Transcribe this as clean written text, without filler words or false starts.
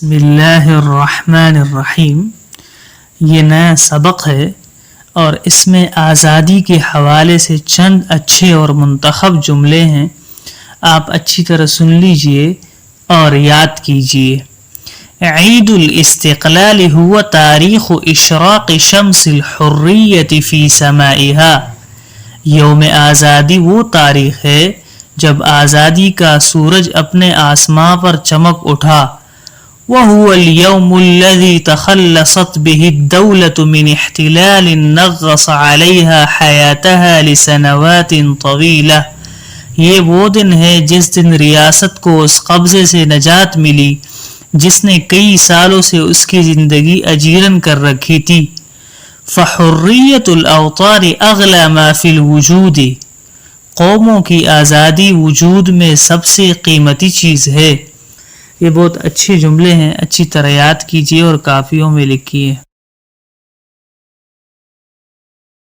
بسم اللہ الرحمن الرحیم. یہ نیا سبق ہے اور اس میں آزادی کے حوالے سے چند اچھے اور منتخب جملے ہیں. آپ اچھی طرح سن لیجئے اور یاد کیجئے. عید الاستقلال هو تاریخ اشراق شمس الحریت فی سمائها. یوم آزادی وہ تاریخ ہے جب آزادی کا سورج اپنے آسماں پر چمک اٹھا. وهو اليوم الذي تخلصت به الدولة من احتلال نغص عليها حياتها لسنوات طويلة. یہ وہ دن ہے جس دن ریاست کو اس قبضے سے نجات ملی جس نے کئی سالوں سے اس کی زندگی اجیرن کر رکھی تھی. فحریت الاوطان اغلی ما فی الوجود. قوموں کی آزادی وجود میں سب سے قیمتی چیز ہے. یہ بہت اچھے جملے ہیں، اچھی طرح یاد کیجیے اور کافیوں میں لکھیے.